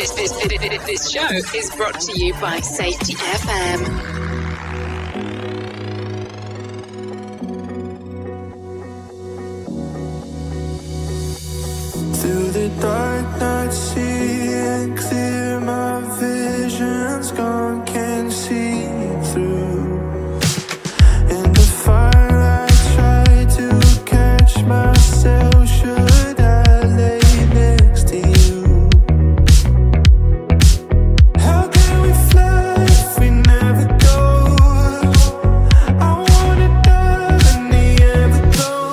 This show is brought to you by Safety FM. Through the dark night, seeing clear, my vision's gone, can't see through. In the fire, I try to catch myself. Should I lay next to you? How can we fly if we never go? I wanna dive in the undertow.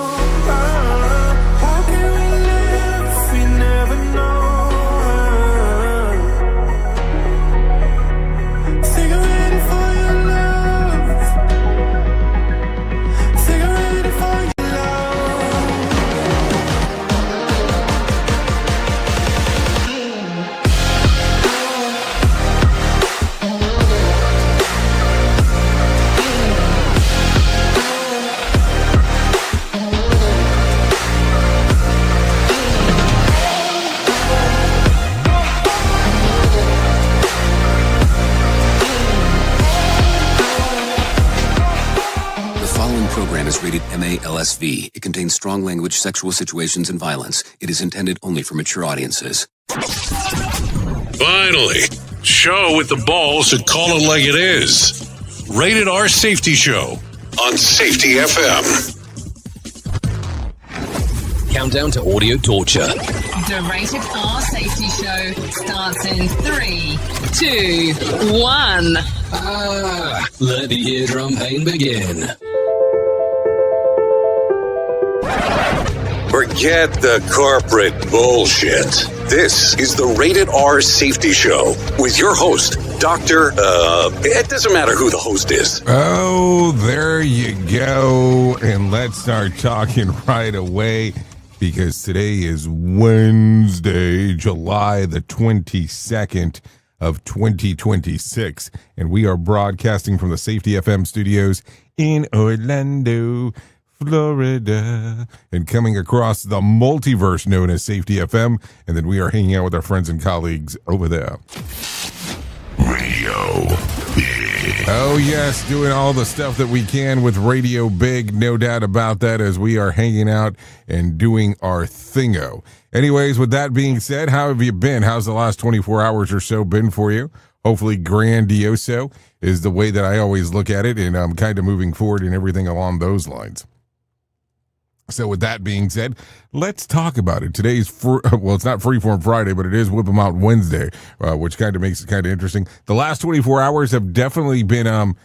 How can we live if we never know? Think I'm ready for your love. Think I'm ready for your The following program is rated MA-LSV. It contains strong language, sexual situations, and violence. It is intended only for mature audiences. Finally, show with the balls to call it like it is. Rated R Safety Show on Safety FM. Countdown to audio torture. The Rated R Safety Show starts in 3, 2, 1. Let the eardrum pain begin. Forget the corporate bullshit. This is the Rated R Safety Show with your host, it doesn't matter who the host is. Oh, there you go. And let's start talking right away because today is Wednesday, July the 22nd of 2026. And we are broadcasting from the Safety FM studios in Orlando, Florida, and coming across the multiverse known as Safety FM. And then we are hanging out with our friends and colleagues over there. Radio Big. Oh, yes, doing all the stuff that we can with Radio Big, no doubt about that, as we are hanging out and doing our thingo. Anyways, with that being said, how have you been? How's the last 24 hours or so been for you? Hopefully grandioso is the way that I always look at it, and I'm kind of moving forward and everything along those lines. So with that being said, let's talk about it. Today's, it's not Freeform Friday, but it is Whip 'em Out Wednesday, which kind of makes it kind of interesting. The last 24 hours have definitely been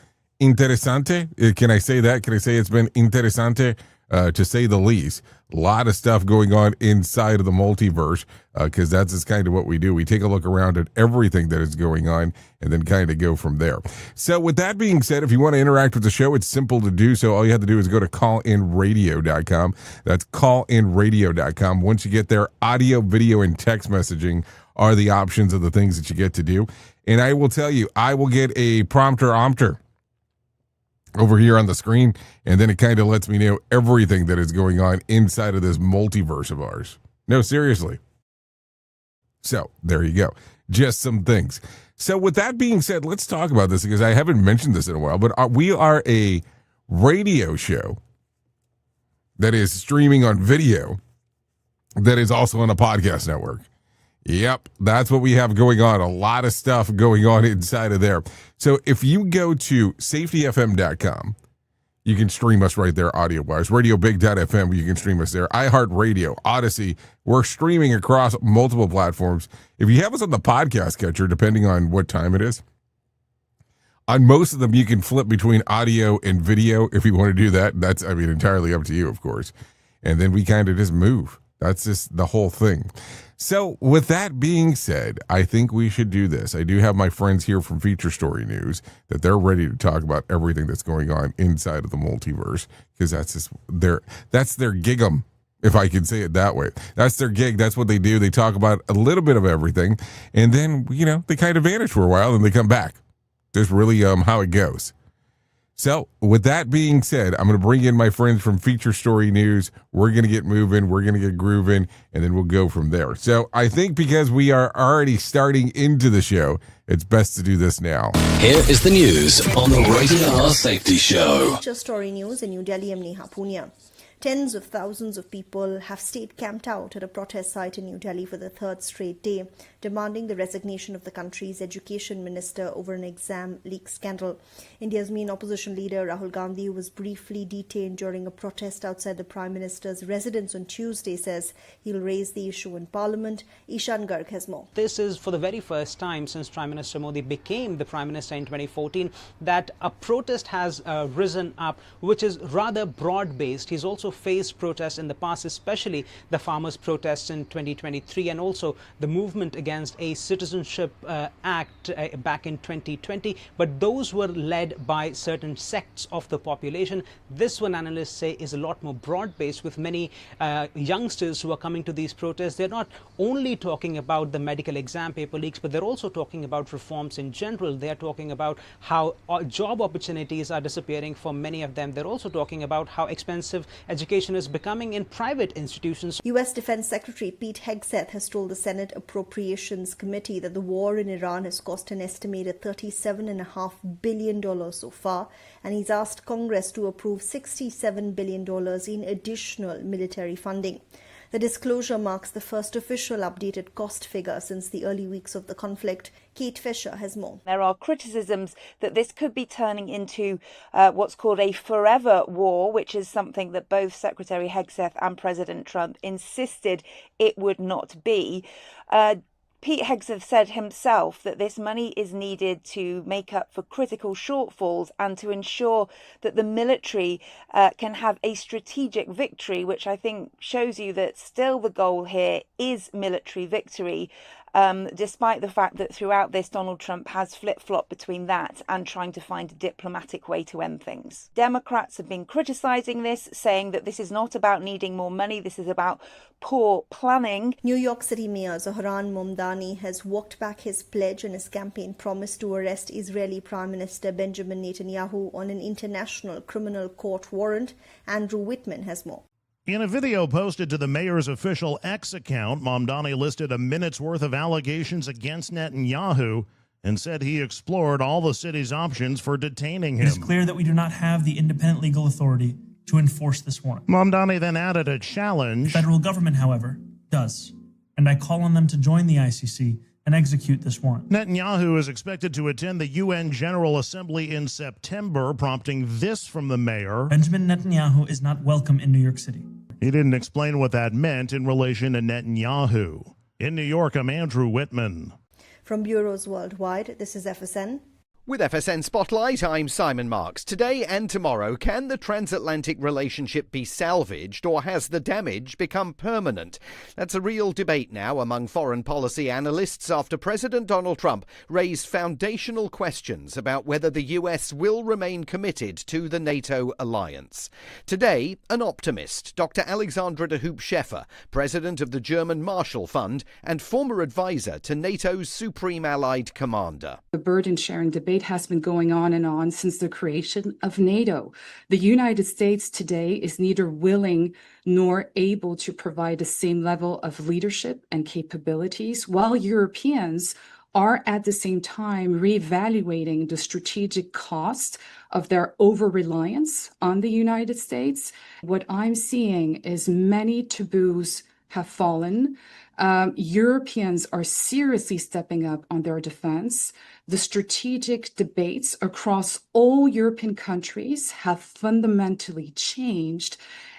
interesante. Can I say that? Can I say it's been interesante, to say the least? A lot of stuff going on inside of the multiverse, because that's just kind of what we do. We take a look around at everything that is going on and then kind of go from there. So with that being said, if you want to interact with the show, it's simple to do so. All you have to do is go to callinradio.com. That's callinradio.com. Once you get there, audio, video, and text messaging are the options of the things that you get to do. And I will tell you, I will get a prompter over here on the screen, and then it kind of lets me know everything that is going on inside of this multiverse of ours. No, seriously. So there you go. Just some things. So with that being said, let's talk about this because I haven't mentioned this in a while, but we are a radio show that is streaming on video that is also on a podcast network. Yep, that's what we have going on. A lot of stuff going on inside of there. So if you go to safetyfm.com, you can stream us right there audio-wise. RadioBig.fm, you can stream us there. iHeartRadio, Odyssey, we're streaming across multiple platforms. If you have us on the podcast catcher, depending on what time it is, on most of them, you can flip between audio and video if you want to do that. That's, entirely up to you, of course. And then we kind of just move. That's just the whole thing. So with that being said, I think we should do this. I do have my friends here from Feature Story News that they're ready to talk about everything that's going on inside of the multiverse because that's their gig'em, if I can say it that way. That's their gig. That's what they do. They talk about a little bit of everything, and then, they kind of vanish for a while and they come back. That's really how it goes. So with that being said, I'm going to bring in my friends from Feature Story News. We're going to get moving. We're going to get grooving, and then we'll go from there. So I think because we are already starting into the show, it's best to do this now. Here is the news on the Rated R Safety Show. Feature Story News in New Delhi. I'm Neha Punia. Tens of thousands of people have stayed camped out at a protest site in New Delhi for the third straight day, demanding the resignation of the country's education minister over an exam leak scandal. India's main opposition leader, Rahul Gandhi, who was briefly detained during a protest outside the Prime Minister's residence on Tuesday, says he'll raise the issue in Parliament. Ishan Garg has more. This is for the very first time since Prime Minister Modi became the Prime Minister in 2014 that a protest has risen up, which is rather broad-based. He's also faced protests in the past, especially the farmers' protests in 2023 and also the movement against a citizenship act back in 2020. But those were led by certain sects of the population. This one, analysts say, is a lot more broad-based, with many youngsters who are coming to these protests. They're not only talking about the medical exam paper leaks, but they're also talking about reforms in general. They're talking about how job opportunities are disappearing for many of them. They're also talking about how expensive education is becoming in private institutions. U.S. Defense Secretary Pete Hegseth has told the Senate Appropriations Committee that the war in Iran has cost an estimated $37.5 billion so far, and he's asked Congress to approve $67 billion in additional military funding. The disclosure marks the first official updated cost figure since the early weeks of the conflict. Kate Fisher has more. There are criticisms that this could be turning into what's called a forever war, which is something that both Secretary Hegseth and President Trump insisted it would not be. Pete Hegseth said himself that this money is needed to make up for critical shortfalls and to ensure that the military can have a strategic victory, which I think shows you that still the goal here is military victory. Despite the fact that throughout this, Donald Trump has flip-flopped between that and trying to find a diplomatic way to end things. Democrats have been criticizing this, saying that this is not about needing more money, this is about poor planning. New York City Mayor Zohran Mamdani has walked back his pledge and his campaign promise to arrest Israeli Prime Minister Benjamin Netanyahu on an international criminal court warrant. Andrew Whitman has more. In a video posted to the mayor's official X account, Mamdani listed a minute's worth of allegations against Netanyahu and said he explored all the city's options for detaining him. It is clear that we do not have the independent legal authority to enforce this warrant. Mamdani then added a challenge. The federal government, however, does, and I call on them to join the ICC and execute this warrant. Netanyahu is expected to attend the UN General Assembly in September, prompting this from the mayor. Benjamin Netanyahu is not welcome in New York City. He didn't explain what that meant in relation to Netanyahu. In New York, I'm Andrew Whitman. From bureaus worldwide, this is FSN. With FSN Spotlight, I'm Simon Marks. Today and tomorrow, can the transatlantic relationship be salvaged, or has the damage become permanent? That's a real debate now among foreign policy analysts after President Donald Trump raised foundational questions about whether the US will remain committed to the NATO alliance. Today, an optimist, Dr. Alexandra de Hoop-Scheffer, president of the German Marshall Fund and former advisor to NATO's Supreme Allied Commander. The burden-sharing debate has been going on since the creation of NATO. The United States today is neither willing nor able to provide the same level of leadership and capabilities, while Europeans are at the same time reevaluating the strategic cost of their over-reliance on the United States. What I'm seeing is many taboos have fallen. Europeans are seriously stepping up on their defense. The strategic debates across all European countries have fundamentally changed.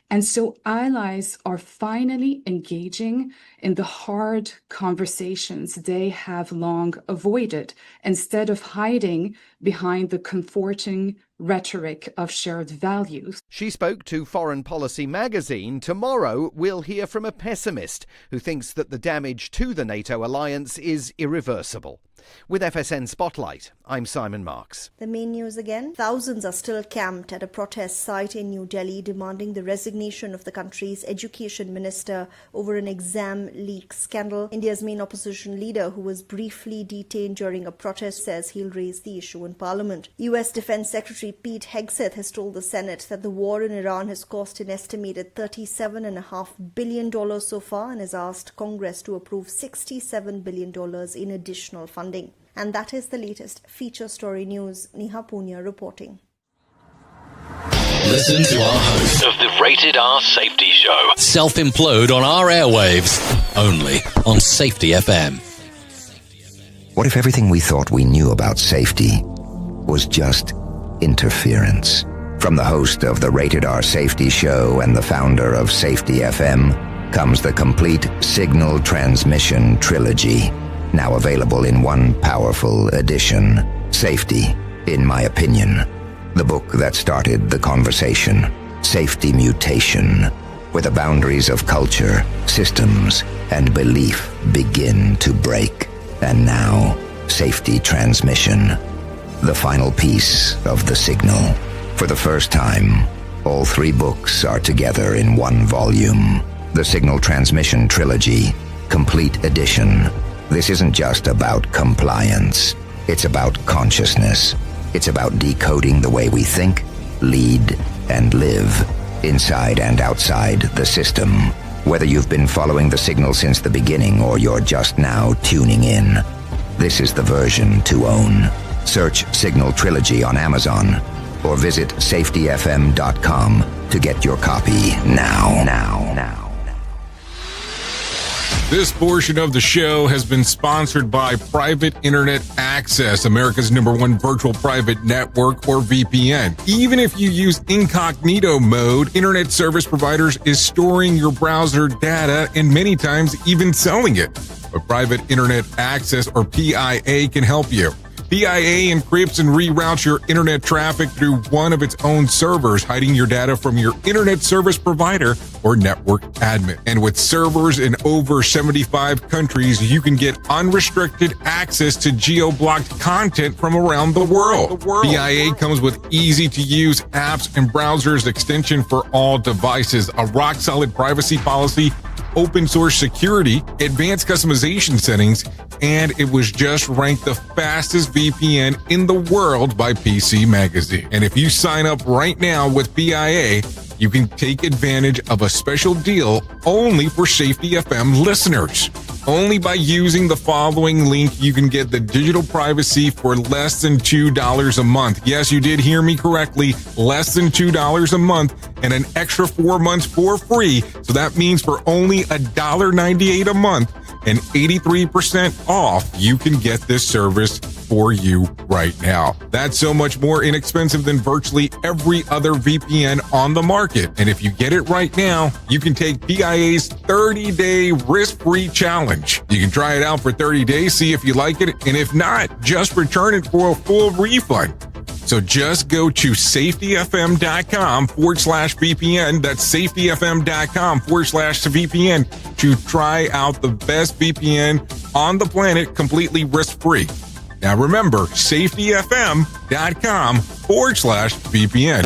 And so allies are finally engaging in the hard conversations they have long avoided, instead of hiding behind the comforting rhetoric of shared values. She spoke to Foreign Policy magazine. Tomorrow, we'll hear from a pessimist who thinks that the damage to the NATO alliance is irreversible. With FSN Spotlight, I'm Simon Marks. The main news again. Thousands are still camped at a protest site in New Delhi demanding the resignation of the country's education minister over an exam leak scandal. India's main opposition leader, who was briefly detained during a protest, says he'll raise the issue in Parliament. US Defense Secretary Pete Hegseth has told the Senate that the war in Iran has cost an estimated $37.5 billion so far and has asked Congress to approve $67 billion in additional funding. And that is the latest feature story news. Neha Punya reporting. Listen to our host of the Rated R Safety Show. Self-implode on our airwaves. Only on Safety FM. What if everything we thought we knew about safety was just interference? From the host of the Rated R Safety Show and the founder of Safety FM comes the complete signal transmission trilogy. Now available in one powerful edition. Safety, in my opinion. The book that started the conversation. Safety Mutation. Where the boundaries of culture, systems, and belief begin to break. And now, Safety Transmission. The final piece of the signal. For the first time, all three books are together in one volume. The Signal Transmission Trilogy, Complete Edition. This isn't just about compliance. It's about consciousness. It's about decoding the way we think, lead, and live, inside and outside the system. Whether you've been following the signal since the beginning or you're just now tuning in, this is the version to own. Search Signal Trilogy on Amazon or visit safetyfm.com to get your copy now. This portion of the show has been sponsored by Private Internet Access, America's #1 virtual private network, or VPN. Even if you use incognito mode, internet service providers is storing your browser data and many times even selling it. But Private Internet Access, or PIA, can help you. PIA encrypts and reroutes your internet traffic through one of its own servers, hiding your data from your internet service provider or network admin. And with servers in over 75 countries, you can get unrestricted access to geo-blocked content from around the world. PIA comes with easy-to-use apps and browsers extension for all devices, a rock-solid privacy policy, open source security, advanced customization settings, and it was just ranked the fastest VPN in the world by PC Magazine. And if you sign up right now with PIA, you can take advantage of a special deal only for Safety FM listeners. Only by using the following link, you can get the digital privacy for less than $2 a month. Yes, you did hear me correctly. Less than $2 a month and an extra 4 months for free. So that means for only $1.98 a month and 83% off, you can get this service for you right now. That's so much more inexpensive than virtually every other VPN on the market. And if you get it right now, you can take PIA's 30-day risk-free challenge. You can try it out for 30 days, see if you like it, and if not, just return it for a full refund. So just go to safetyfm.com/VPN. That's safetyfm.com/VPN to try out the best VPN on the planet completely risk-free. Now remember, safetyfm.com/VPN.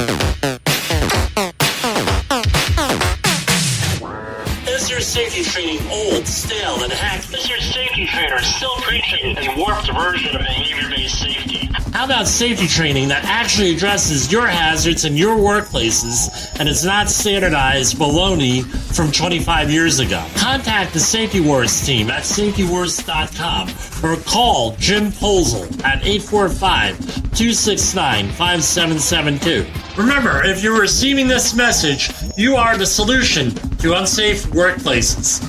Is your safety training old, stale, and hacked? Is your safety trainer still preaching a warped version of behavior-based safety? How about safety training that actually addresses your hazards in your workplaces and is not standardized baloney from 25 years ago? Contact the Safety Wars team at safetywars.com or call Jim Posel at 845-269-5772. Remember, if you're receiving this message, you are the solution to unsafe workplaces.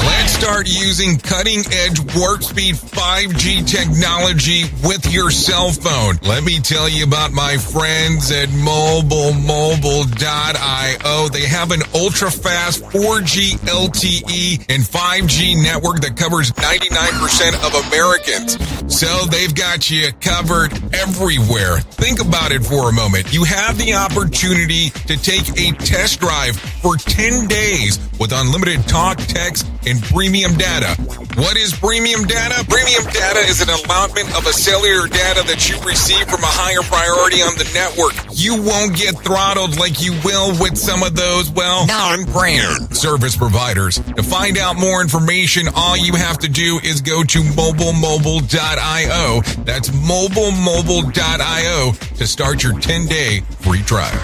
Let's start using cutting-edge warp speed 5G technology with your cell phone. Let me tell you about my friends at mobilemobile.io. They have an ultra-fast 4G LTE and 5G network that covers 99% of Americans. So they've got you covered everywhere. Think about it for a moment. You have the opportunity to take a test drive for 10 days with unlimited talk, text, and premium data. What is premium data? Premium data is an allotment of a cellular data that you receive from a higher priority on the network. You won't get throttled like you will with some of those, well, non-brand service providers. To find out more information, all you have to do is go to mobilemobile.io. That's mobilemobile.io to start your 10-day free trial.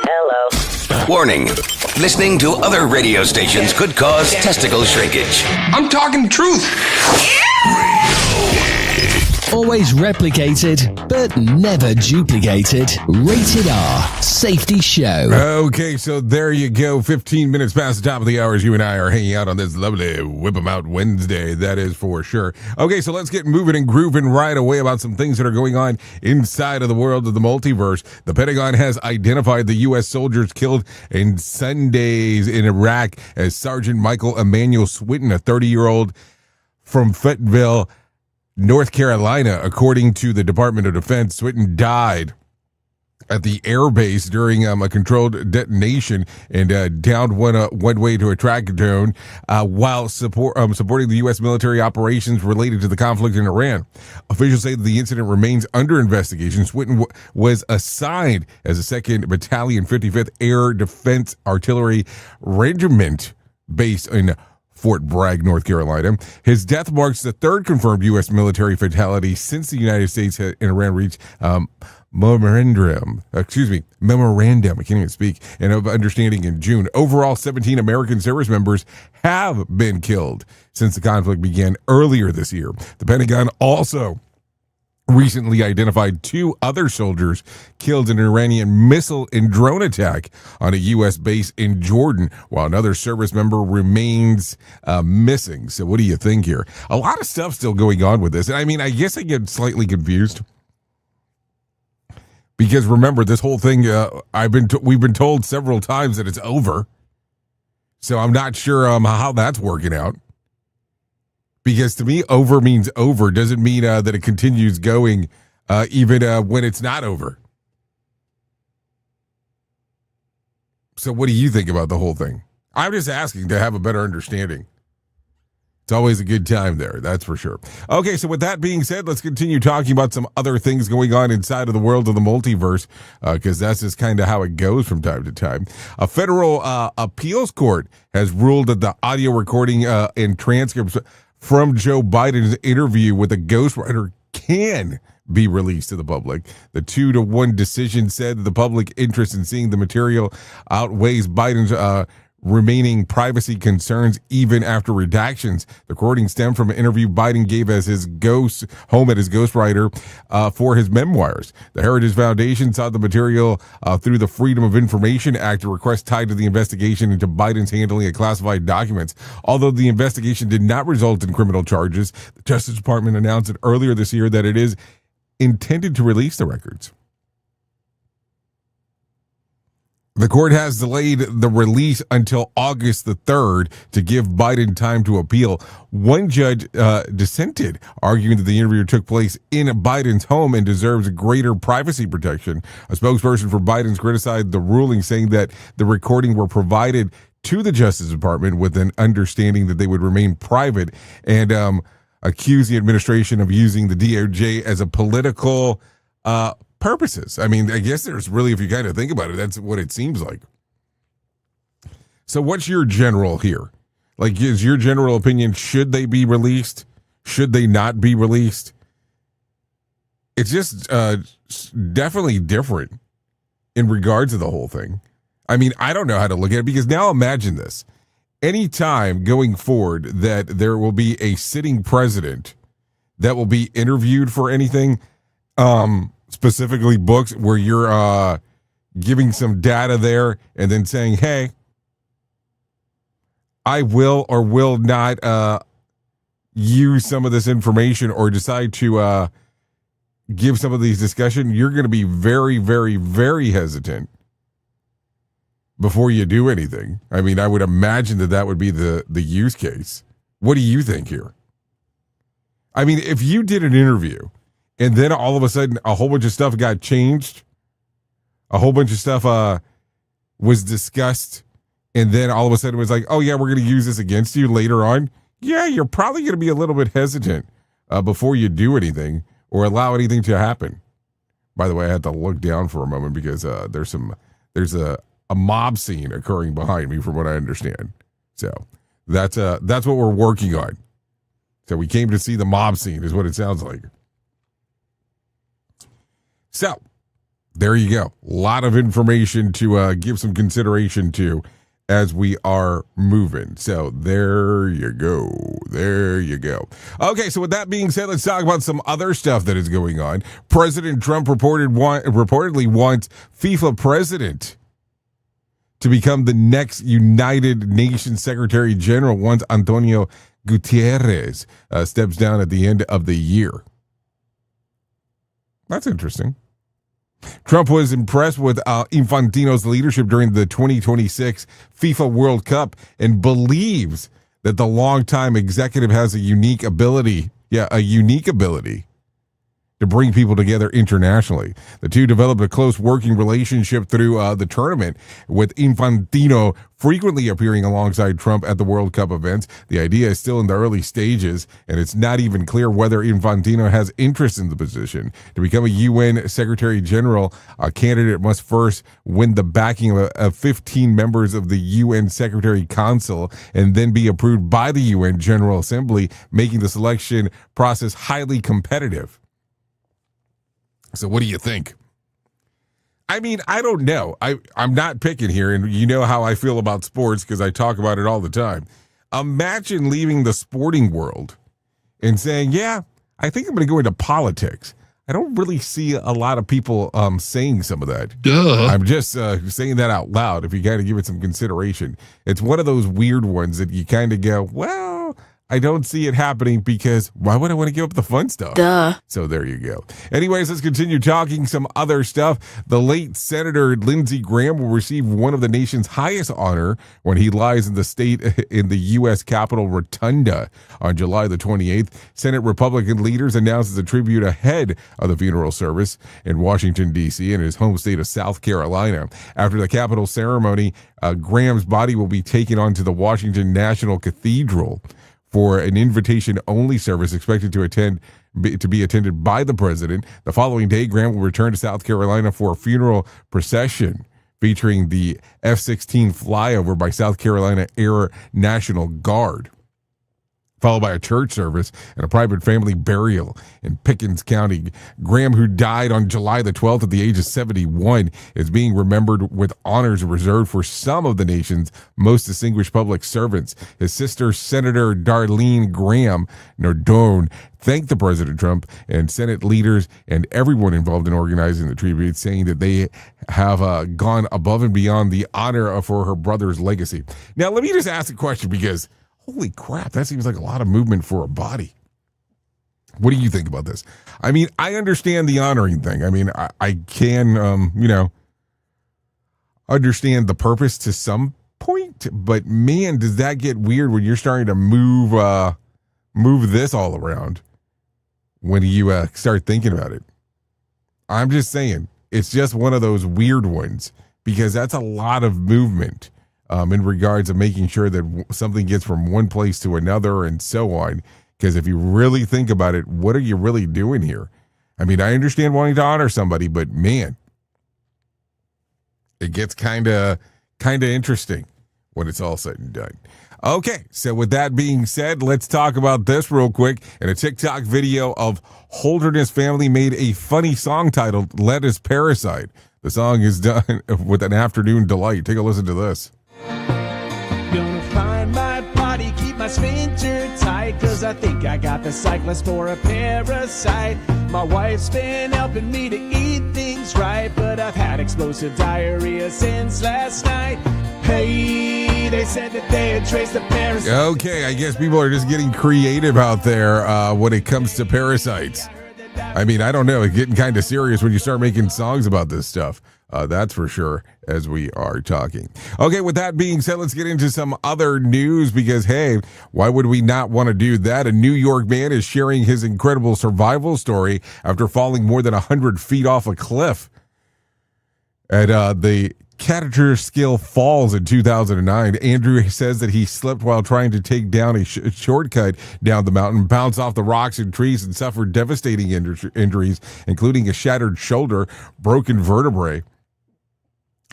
Hello. Warning. Listening to other radio stations could cause testicle shrinkage. I'm talking truth. Always replicated, but never duplicated. Rated R Safety Show. Okay, so there you go. 15 minutes past the top of the hour as you and I are hanging out on this lovely Whip 'em Out Wednesday. That is for sure. Okay, so let's get moving and grooving right away about some things that are going on inside of the world of the multiverse. The Pentagon has identified the U.S. soldiers killed in Sundays in Iraq as Sergeant Michael Emmanuel Swinton, a 30-year-old from Fayetteville, North Carolina. According to the Department of Defense, Swinton died at the air base during a controlled detonation and downed one way to a track drone while supporting the U.S. military operations related to the conflict in Iran. Officials say that the incident remains under investigation. Swinton was assigned as a 2nd Battalion, 55th Air Defense Artillery Regiment based in Fort Bragg, North Carolina. His death marks the 3rd confirmed U.S. military fatality since the United States and Iran reached memorandum, I can't even speak, and of understanding in June. Overall, 17 American service members have been killed since the conflict began earlier this year. The Pentagon also recently identified 2 other soldiers killed in an Iranian missile and drone attack on a U.S. base in Jordan, while another service member remains missing. So what do you think here? A lot of stuff still going on with this. I mean, I guess I get slightly confused because remember, this whole thing, we've been told several times that it's over. So I'm not sure how that's working out. Because to me, over means over. Doesn't mean that it continues going even when it's not over. So what do you think about the whole thing? I'm just asking to have a better understanding. It's always a good time there, that's for sure. Okay, so with that being said, let's continue talking about some other things going on inside of the world of the multiverse, because that's just kind of how it goes from time to time. A federal appeals court has ruled that the audio recording and transcripts from Joe Biden's interview with a ghostwriter can be released to the public. The 2-1 decision said that the public interest in seeing the material outweighs Biden's remaining privacy concerns even after redactions. The recording stemmed from an interview Biden gave as his home at his ghostwriter for his memoirs. The Heritage Foundation sought the material through the Freedom of Information Act, a request tied to the investigation into Biden's handling of classified documents. Although the investigation did not result in criminal charges, the Justice Department announced earlier this year that it is intended to release the records. The court has delayed the release until August the 3rd to give Biden time to appeal. One judge dissented, arguing that the interview took place in Biden's home and deserves greater privacy protection. A spokesperson for Biden's criticized the ruling, saying that the recording were provided to the Justice Department with an understanding that they would remain private, and accused the administration of using the DOJ as a political purposes. I mean, I guess there's really, if you kind of think about it, that's what it seems like. So what's your general here? Like, is your general opinion, should they be released? Should they not be released? It's just definitely different in regards to the whole thing. I mean, I don't know how to look at it, because now imagine this. Anytime going forward that there will be a sitting president that will be interviewed for anything, specifically books, where you're giving some data there and then saying, hey, I will or will not use some of this information or decide to give some of these discussion, you're going to be very, very, very hesitant before you do anything. I mean, I would imagine that would be the use case. What do you think here? I mean, if you did an interview and then all of a sudden a whole bunch of stuff got changed, a whole bunch of stuff was discussed, and then all of a sudden it was like, oh yeah, we're going to use this against you later on, yeah, you're probably going to be a little bit hesitant before you do anything or allow anything to happen. By the way, I had to look down for a moment because there's a mob scene occurring behind me from what I understand. So that's what we're working on. So we came to see the mob scene is what it sounds like. So there you go. A lot of information to give some consideration to as we are moving. So there you go. There you go. Okay, so with that being said, let's talk about some other stuff that is going on. President Trump reportedly wants FIFA president to become the next United Nations Secretary General once Antonio Guterres steps down at the end of the year. That's interesting. Trump was impressed with Infantino's leadership during the 2026 FIFA World Cup and believes that the longtime executive has a unique ability to bring people together internationally. The two developed a close working relationship through the tournament, with Infantino frequently appearing alongside Trump at the World Cup events. The idea is still in the early stages, and it's not even clear whether Infantino has interest in the position. To become a UN Secretary General, a candidate must first win the backing of 15 members of the UN Secretary Council and then be approved by the UN General Assembly, making the selection process highly competitive. So what do you think? I mean, I don't know. I'm not picking here, and you know how I feel about sports because I talk about it all the time. Imagine leaving the sporting world and saying, yeah, I think I'm going to go into politics. I don't really see a lot of people saying some of that. Duh. I'm just saying that out loud if you kind of give it some consideration. It's one of those weird ones that you kind of go, well, I don't see it happening because why would I want to give up the fun stuff? Duh. So there you go. Anyways, let's continue talking some other stuff. The late Senator Lindsey Graham will receive one of the nation's highest honor when he lies in the U.S. Capitol Rotunda on July the 28th. Senate Republican leaders announced the tribute ahead of the funeral service in Washington, D.C. in his home state of South Carolina. After the Capitol ceremony, Graham's body will be taken onto the Washington National Cathedral for an invitation-only service expected to be attended by the president. The following day, Graham will return to South Carolina for a funeral procession featuring the F-16 flyover by South Carolina Air National Guard, followed by a church service and a private family burial in Pickens County. Graham, who died on July the 12th at the age of 71, is being remembered with honors reserved for some of the nation's most distinguished public servants. His sister, Senator Darlene Graham Nardone, thanked the President Trump and Senate leaders and everyone involved in organizing the tribute, saying that they have gone above and beyond the honor for her brother's legacy. Now, let me just ask a question because holy crap, that seems like a lot of movement for a body. What do you think about this? I mean, I understand the honoring thing. I mean, I can, understand the purpose to some point, but man, does that get weird when you're starting to move this all around when you start thinking about it. I'm just saying, it's just one of those weird ones because that's a lot of movement. In regards of making sure that something gets from one place to another and so on. Because if you really think about it, what are you really doing here? I mean, I understand wanting to honor somebody, but man, it gets kind of interesting when it's all said and done. Okay, so with that being said, let's talk about this real quick. In a TikTok video of Holderness family made a funny song titled Lettuce Parasite. The song is done with an afternoon delight. Take a listen to this. Gonna find my body, keep my sphincter tight, cause I think I got the cyclist for a parasite. My wife's been helping me to eat things right, but I've had explosive diarrhea since last night. Hey, they said that they had traced the parasite. Okay, I guess people are just getting creative out there when it comes to parasites. I mean, I don't know. It's getting kind of serious when you start making songs about this stuff. That's for sure, as we are talking. Okay, with that being said, let's get into some other news because, hey, why would we not want to do that? A New York man is sharing his incredible survival story after falling more than 100 feet off a cliff at the Catcherskill Falls in 2009. Andrew says that he slipped while trying to take down a shortcut down the mountain, bounced off the rocks and trees, and suffered devastating injuries, including a shattered shoulder, broken vertebrae,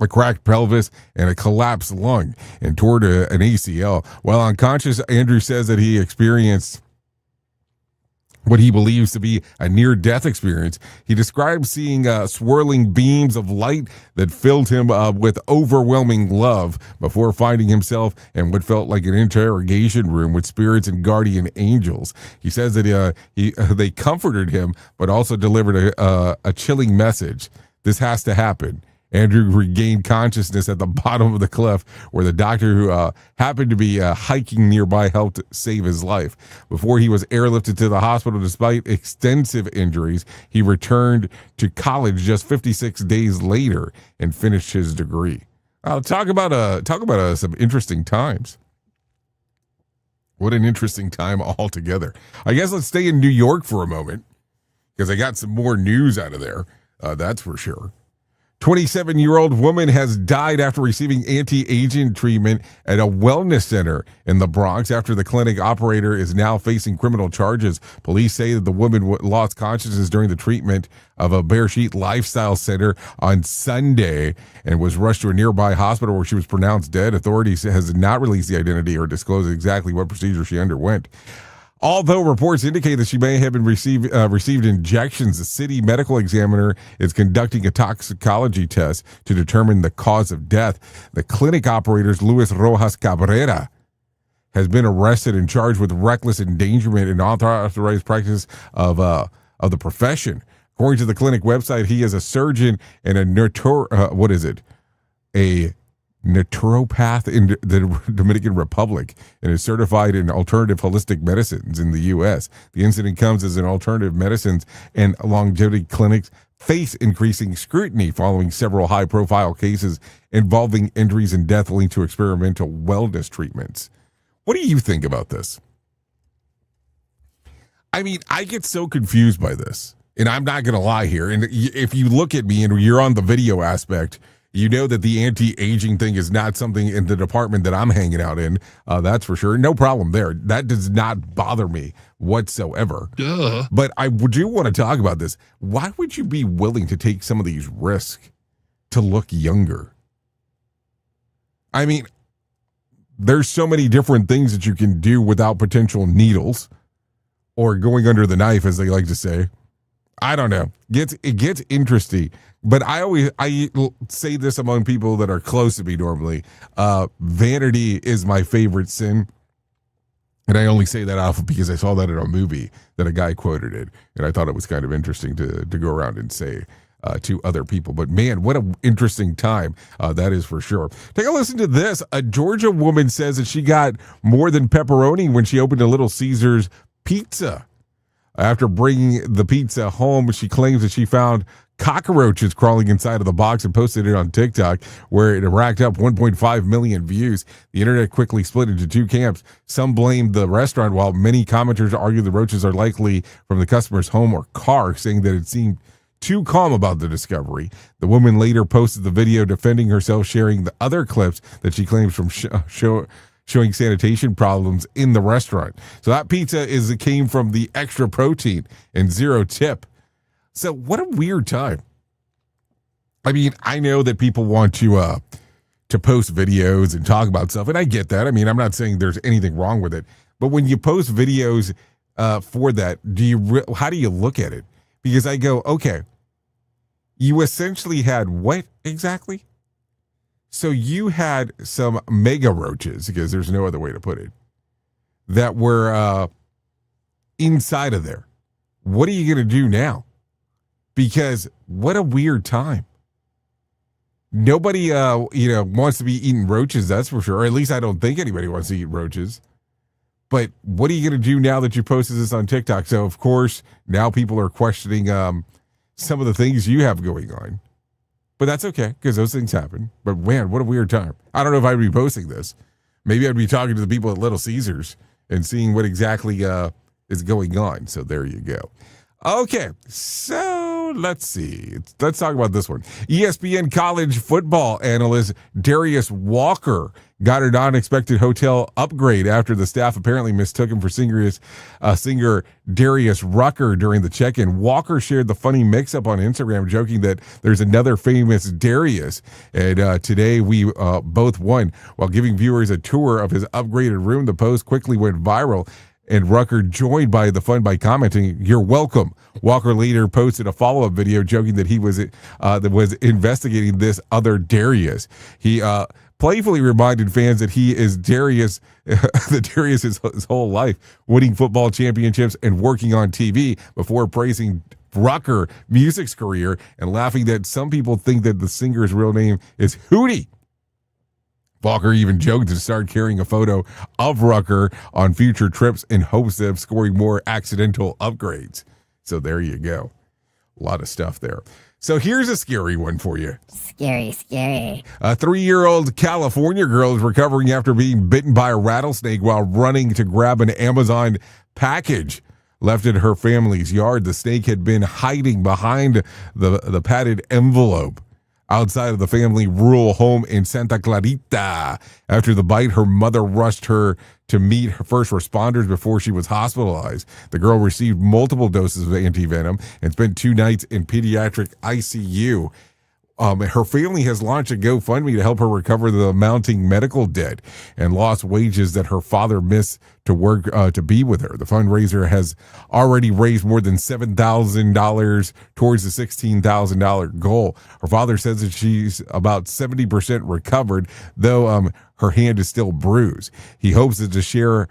a cracked pelvis, and a collapsed lung, and tore an ACL. While unconscious, Andrew says that he experienced what he believes to be a near-death experience. He describes seeing swirling beams of light that filled him with overwhelming love before finding himself in what felt like an interrogation room with spirits and guardian angels. He says that they comforted him, but also delivered a chilling message. This has to happen. Andrew regained consciousness at the bottom of the cliff, where the doctor who happened to be hiking nearby helped save his life. Before he was airlifted to the hospital despite extensive injuries, he returned to college just 56 days later and finished his degree. Talk about some interesting times. What an interesting time altogether. I guess let's stay in New York for a moment, because I got some more news out of there. That's for sure. 27-year-old woman has died after receiving anti-aging treatment at a wellness center in the Bronx after the clinic operator is now facing criminal charges. Police say that the woman lost consciousness during the treatment of a Bear Sheet Lifestyle Center on Sunday and was rushed to a nearby hospital where she was pronounced dead. Authorities has not released the identity or disclosed exactly what procedure she underwent. Although reports indicate that she may have been received injections, the city medical examiner is conducting a toxicology test to determine the cause of death. The clinic operator's Luis Rojas Cabrera has been arrested and charged with reckless endangerment and unauthorized practice of the profession. According to the clinic website, he is a surgeon and a naturopath in the Dominican Republic and is certified in alternative holistic medicines in the U.S. The incident comes as an alternative medicines and longevity clinics face increasing scrutiny following several high-profile cases involving injuries and death linked to experimental wellness treatments. What do you think about this? I mean, I get so confused by this, and I'm not going to lie here. And if you look at me and you're on the video aspect, you know that the anti-aging thing is not something in the department that I'm hanging out in. That's for sure. No problem there. That does not bother me whatsoever. Duh. But I do want to talk about this. Why would you be willing to take some of these risks to look younger? I mean, there's so many different things that you can do without potential needles or going under the knife, as they like to say. I don't know. It gets interesting. But I say this among people that are close to me normally. Vanity is my favorite sin. And I only say that off because I saw that in a movie that a guy quoted it. And I thought it was kind of interesting to go around and say to other people. But man, what an interesting time. That is for sure. Take a listen to this. A Georgia woman says that she got more than pepperoni when she opened a Little Caesars pizza. After bringing the pizza home, she claims that she found cockroaches crawling inside of the box and posted it on TikTok, where it racked up 1.5 million views. The internet quickly split into two camps. Some blamed the restaurant, while many commenters argue the roaches are likely from the customer's home or car, saying that it seemed too calm about the discovery. The woman later posted the video defending herself, sharing the other clips that she claims from showing sanitation problems in the restaurant. So that pizza came from the extra protein and zero tip. So what a weird time. I mean, I know that people want to post videos and talk about stuff, and I get that. I mean, I'm not saying there's anything wrong with it, but when you post videos for that, how do you look at it? Because I go, okay, you essentially had what exactly? So you had some mega roaches, because there's no other way to put it, that were inside of there. What are you going to do now? Because what a weird time. Nobody, wants to be eating roaches, that's for sure. Or at least I don't think anybody wants to eat roaches. But what are you going to do now that you posted this on TikTok? So, of course, now people are questioning some of the things you have going on. But that's okay, because those things happen. But man, what a weird time. I don't know if I'd be posting this. Maybe I'd be talking to the people at Little Caesars and seeing what exactly is going on. So there you go. Okay, so let's see. Let's talk about this one. ESPN college football analyst Darius Walker got an unexpected hotel upgrade after the staff apparently mistook him for singer Darius Rucker during the check-in. Walker shared the funny mix-up on Instagram, joking that there's another famous Darius. And today we both won. While giving viewers a tour of his upgraded room, the post quickly went viral, and Rucker joined by the fun by commenting, "You're welcome." Walker later posted a follow-up video joking that he was investigating this other Darius. He playfully reminded fans that he is Darius, the Darius his whole life, winning football championships and working on TV, before praising Rucker music's career and laughing that some people think that the singer's real name is Hootie. Walker even joked to start carrying a photo of Rucker on future trips in hopes of scoring more accidental upgrades. So there you go. A lot of stuff there. So here's a scary one for you. Scary. A 3-year-old California girl is recovering after being bitten by a rattlesnake while running to grab an Amazon package left in her family's yard. The snake had been hiding behind the padded envelope outside of the family rural home in Santa Clarita. After the bite, her mother rushed her to meet her first responders before she was hospitalized. The girl received multiple doses of anti-venom and spent 2 nights in pediatric ICU. Her family has launched a GoFundMe to help her recover the mounting medical debt and lost wages that her father missed to work to be with her. The fundraiser has already raised more than $7,000 towards the $16,000 goal. Her father says that she's about 70% recovered, though her hand is still bruised. He hopes to share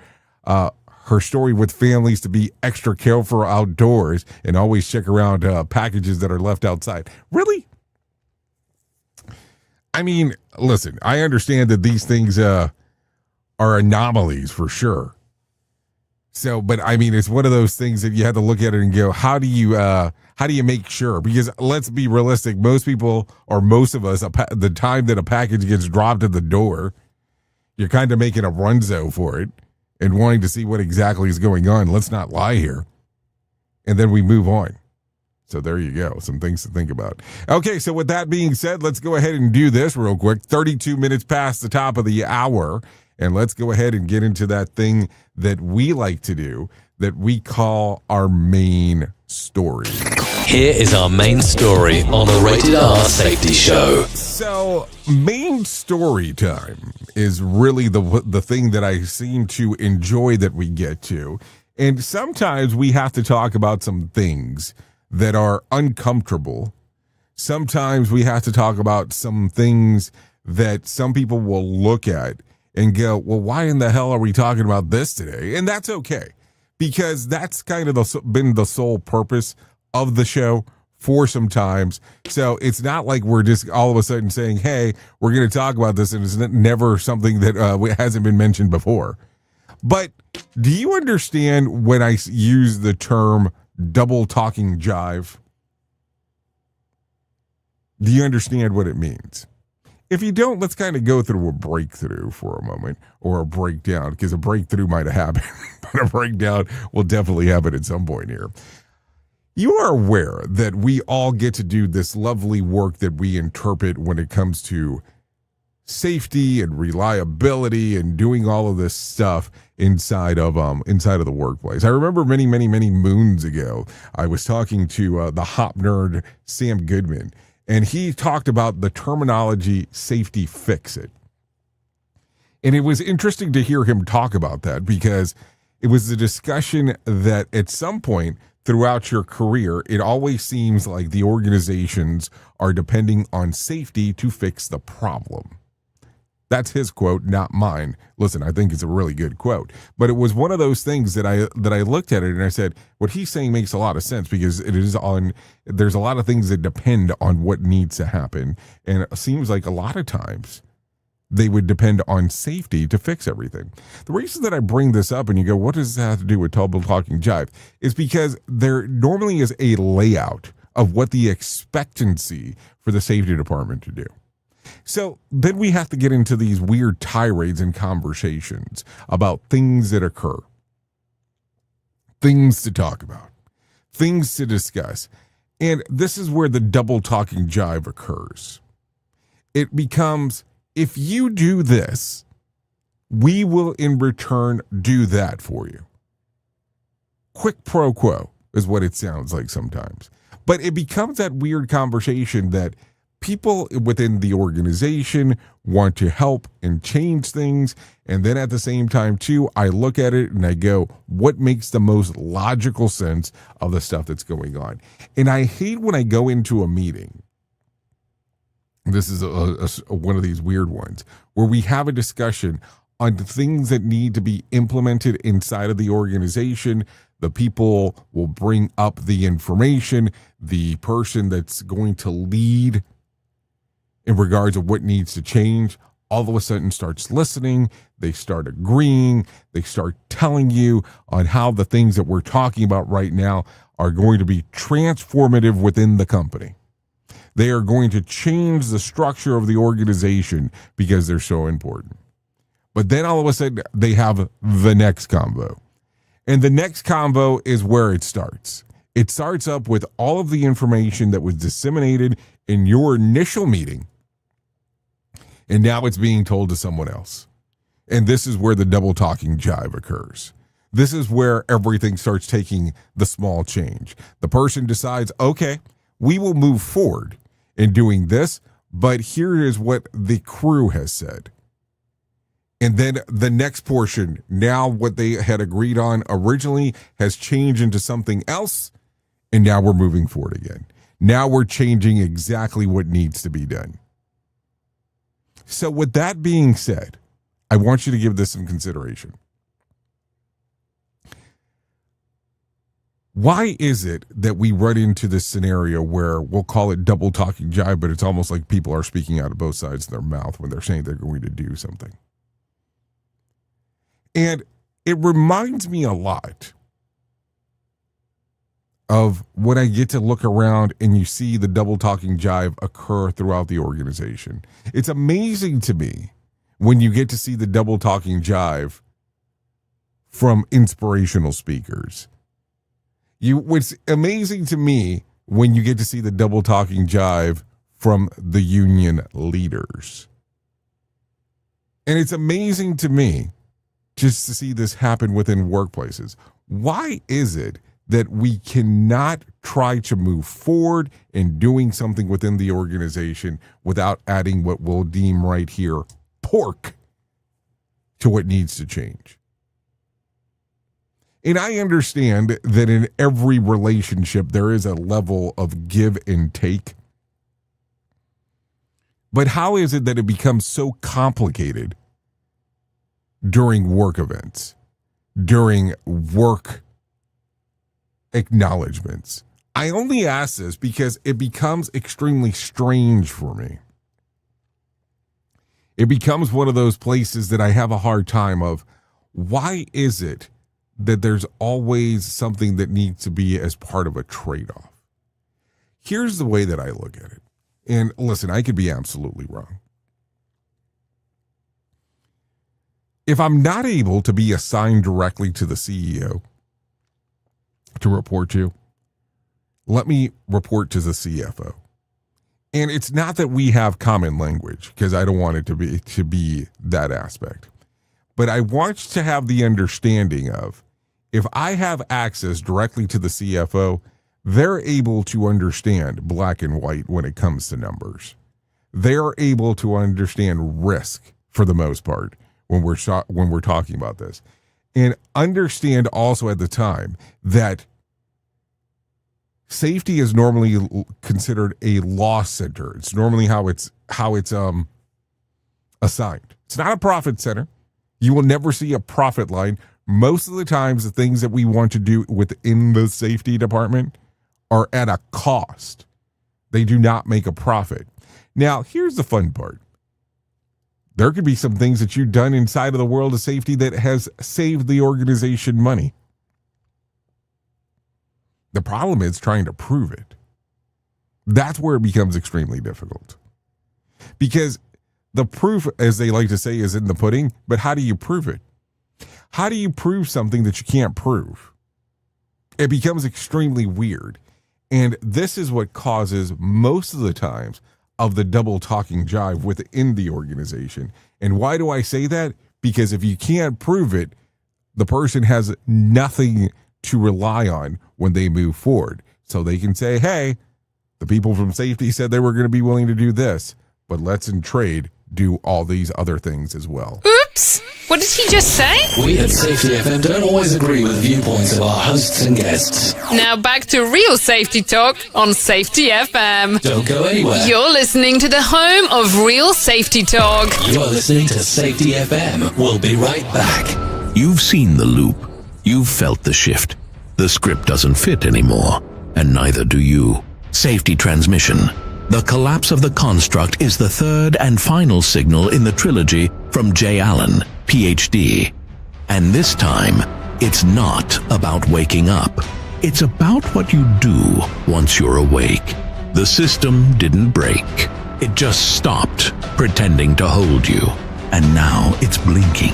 her story with families to be extra careful outdoors and always check around packages that are left outside. Really? I mean, listen, I understand that these things are anomalies for sure. So, but I mean, it's one of those things that you have to look at it and go, how do you make sure? Because let's be realistic. Most people, or most of us, the time that a package gets dropped at the door, you're kind of making a runzo for it and wanting to see what exactly is going on. Let's not lie here. And then we move on. So there you go. Some things to think about. Okay, so with that being said, let's go ahead and do this real quick. 32 minutes past the top of the hour. And let's go ahead and get into that thing that we like to do that we call our main story. Here is our main story on the Rated R Safety Show. So main story time is really the thing that I seem to enjoy that we get to. And sometimes we have to talk about some things that are uncomfortable. Sometimes we have to talk about some things that some people will look at and go, well, why in the hell are we talking about this today? And that's okay, because that's kind of been the sole purpose of the show for some times. So it's not like we're just all of a sudden saying, hey, we're going to talk about this, and it's never something that hasn't been mentioned before. But do you understand when I use the term double-talking-jive? Do you understand what it means? If you don't, let's kind of go through a breakthrough for a moment, or a breakdown, because a breakthrough might have happened, but a breakdown will definitely happen at some point here. You are aware that we all get to do this lovely work that we interpret when it comes to safety and reliability and doing all of this stuff inside of the workplace. I remember many moons ago, I was talking to the hop nerd Sam Goodman, and he talked about the terminology safety-fixit. And it was interesting to hear him talk about that, because it was a discussion that at some point throughout your career, it always seems like the organizations are depending on safety to fix the problem. That's his quote, not mine. Listen, I think it's a really good quote. But it was one of those things that I looked at it and I said, what he's saying makes a lot of sense, because there's a lot of things that depend on what needs to happen. And it seems like a lot of times they would depend on safety to fix everything. The reason that I bring this up and you go, what does this have to do with double-talking-jive, is because there normally is a layout of what the expectancy for the safety department to do. So then we have to get into these weird tirades and conversations about things that occur, things to talk about, things to discuss. And this is where the double-talking jive occurs. It becomes, if you do this, we will in return do that for you. Quid pro quo is what it sounds like sometimes. But it becomes that weird conversation that people within the organization want to help and change things. And then at the same time, too, I look at it and I go, what makes the most logical sense of the stuff that's going on? And I hate when I go into a meeting. This is one of these weird ones where we have a discussion on the things that need to be implemented inside of the organization. The people will bring up the information. The person that's going to lead in regards of what needs to change, all of a sudden starts listening. They start agreeing. They start telling you on how the things that we're talking about right now are going to be transformative within the company. They are going to change the structure of the organization because they're so important. But then all of a sudden they have the next convo. And the next convo is where it starts. It starts up with all of the information that was disseminated in your initial meeting. And now it's being told to someone else. And this is where the double-talking jive occurs. This is where everything starts taking the small change. The person decides, okay, we will move forward in doing this, but here is what the crew has said. And then the next portion, now what they had agreed on originally has changed into something else, and now we're moving forward again. Now we're changing exactly what needs to be done. So with that being said, I want you to give this some consideration. Why is it that we run into this scenario where we'll call it double talking jive, but it's almost like people are speaking out of both sides of their mouth when they're saying they're going to do something? And it reminds me a lot of when I get to look around and you see the double talking jive occur throughout the organization. It's amazing to me when you get to see the double talking jive from inspirational speakers. What's amazing to me when you get to see the double talking jive from the union leaders. And it's amazing to me just to see this happen within workplaces. Why is it that we cannot try to move forward in doing something within the organization without adding what we'll deem right here pork to what needs to change? And I understand that in every relationship, there is a level of give and take. But how is it that it becomes so complicated during work events, during work acknowledgments? I only ask this because it becomes extremely strange for me. It becomes one of those places that I have a hard time of, why is it that there's always something that needs to be as part of a trade-off? Here's the way that I look at it. And listen, I could be absolutely wrong. If I'm not able to be assigned directly to the CEO to report to, let me report to the CFO. And it's not that we have common language, because I don't want it to be that aspect. But I want to have the understanding of, if I have access directly to the CFO, they're able to understand black and white when it comes to numbers. They're able to understand risk for the most part when we're talking about this, and understand also at the time that safety is normally considered a loss center. It's normally how it's assigned. It's not a profit center. You will never see a profit line. Most of the times, the things that we want to do within the safety department are at a cost. They do not make a profit. Now, here's the fun part. There could be some things that you've done inside of the world of safety that has saved the organization money. The problem is trying to prove it. That's where it becomes extremely difficult. Because the proof, as they like to say, is in the pudding, but how do you prove it? How do you prove something that you can't prove? It becomes extremely weird. And this is what causes most of the times of the double talking jive within the organization. And why do I say that? Because if you can't prove it, the person has nothing to rely on when they move forward. So they can say, hey, the people from safety said they were going to be willing to do this, but let's in trade do all these other things as well. Oops! What did he just say? We at Safety FM don't always agree with the viewpoints of our hosts and guests. Now back to real safety talk on Safety FM. Don't go anywhere. You're listening to the home of real safety talk. You're listening to Safety FM. We'll be right back. You've seen the loop. You've felt the shift. The script doesn't fit anymore, and neither do you. Safety transmission. The collapse of the construct is the third and final signal in the trilogy from J. Allen, Ph.D. And this time, it's not about waking up. It's about what you do once you're awake. The system didn't break. It just stopped pretending to hold you. And now it's blinking,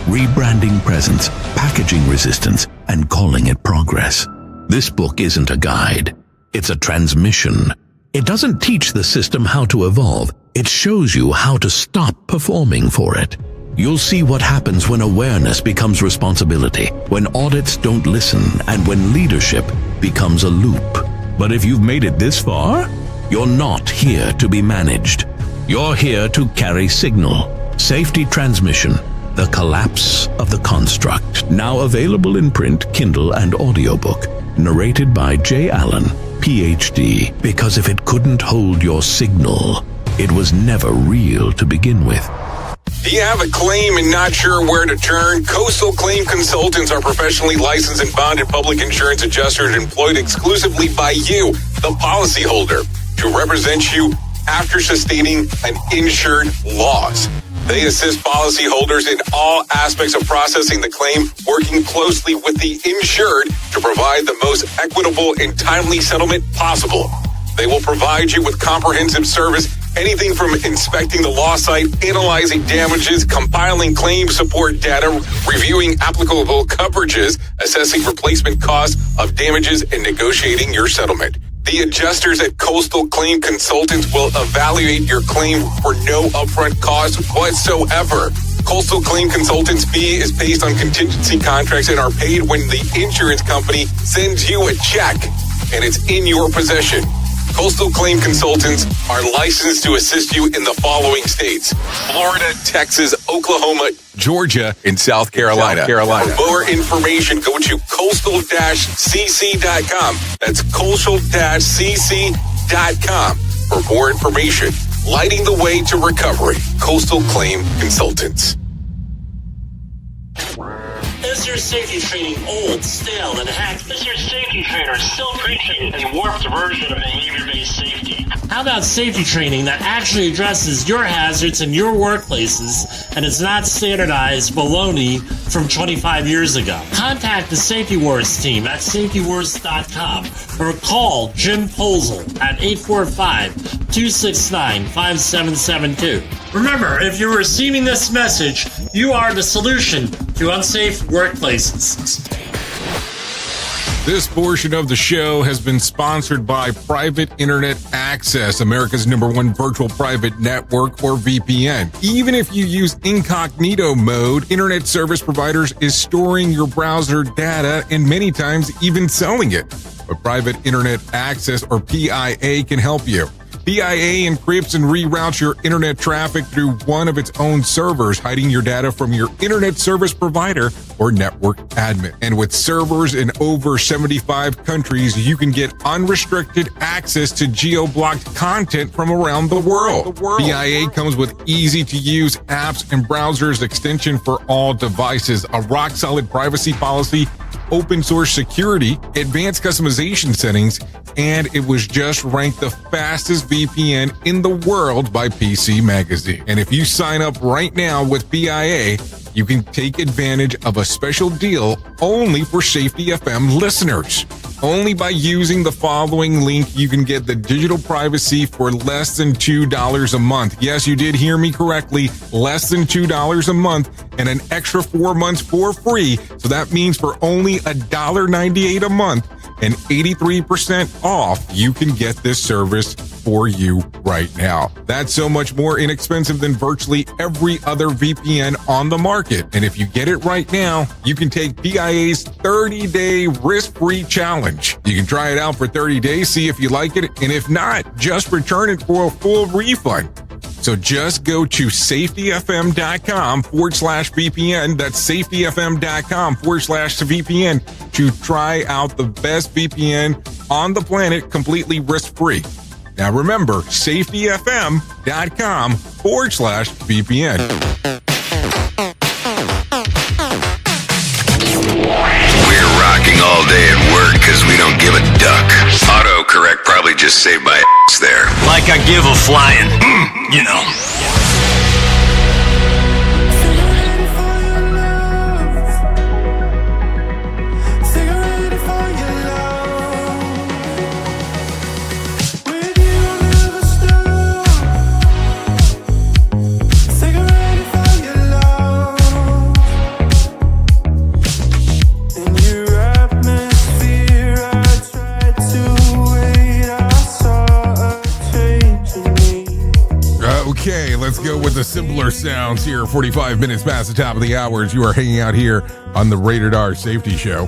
rebranding presence, packaging resistance, and calling it progress. This book isn't a guide. It's a transmission. It doesn't teach the system how to evolve. It shows you how to stop performing for it. You'll see what happens when awareness becomes responsibility, when audits don't listen, and when leadership becomes a loop. But if you've made it this far, you're not here to be managed. You're here to carry signal. Safety transmission. The collapse of the construct. Now available in print, Kindle, and audiobook. Narrated by J. Allen, Ph.D. Because if it couldn't hold your signal, it was never real to begin with. Do you have a claim and not sure where to turn? Coastal Claim Consultants are professionally licensed and bonded public insurance adjusters employed exclusively by you, the policyholder, to represent you after sustaining an insured loss. They assist policyholders in all aspects of processing the claim, working closely with the insured to provide the most equitable and timely settlement possible. They will provide you with comprehensive service, anything from inspecting the loss site, analyzing damages, compiling claim support data, reviewing applicable coverages, assessing replacement costs of damages, and negotiating your settlement. The adjusters at Coastal Claim Consultants will evaluate your claim for no upfront cost whatsoever. Coastal Claim Consultants' fee is based on contingency contracts and are paid when the insurance company sends you a check and it's in your possession. Coastal Claim Consultants are licensed to assist you in the following states: Florida, Texas, Oklahoma, Georgia, and South Carolina. For more information, go to coastal-cc.com. That's coastal-cc.com. For more information, lighting the way to recovery. Coastal Claim Consultants. Is your safety training old, stale, and hacked? Is your safety trainer still preaching a warped version of behavior-based safety? How about safety training that actually addresses your hazards in your workplaces and is not standardized baloney from 25 years ago? Contact the Safety Wars team at safetywars.com or call Jim Posel at 845-269-5772. Remember, if you're receiving this message, you are the solution to unsafe workplaces. This portion of the show has been sponsored by Private Internet Access, America's #1 virtual private network, or VPN. Even if you use incognito mode, internet service providers is storing your browser data and many times even selling it. But Private Internet Access, or PIA, can help you. PIA encrypts and reroutes your internet traffic through one of its own servers, hiding your data from your internet service provider or network admin. And with servers in over 75 countries, you can get unrestricted access to geo-blocked content from around the world. PIA comes with easy-to-use apps and browsers extension for all devices, a rock-solid privacy policy, open source security, advanced customization settings, and it was just ranked the fastest VPN in the world by PC Magazine. And if you sign up right now with PIA, you can take advantage of a special deal only for Safety FM listeners. Only by using the following link, you can get the digital privacy for less than $2 a month. Yes, you did hear me correctly. Less than $2 a month and an extra 4 months for free. So that means for only $1.98 a month, and 83% off, you can get this service for you right now. That's so much more inexpensive than virtually every other VPN on the market. And if you get it right now, you can take PIA's 30-day risk-free challenge. You can try it out for 30 days, see if you like it, and if not, just return it for a full refund. So just go to safetyfm.com/VPN. That's safetyfm.com/VPN to try out the best VPN on the planet completely risk-free. Now remember, safetyfm.com/VPN. We're rocking all day at work because we don't give a duck. Autocorrect probably just saved my ass there. Like I give a flying, you know. Okay, let's go with the simpler sounds here. 45 minutes past the top of the hour as you are hanging out here on the Rated R Safety Show.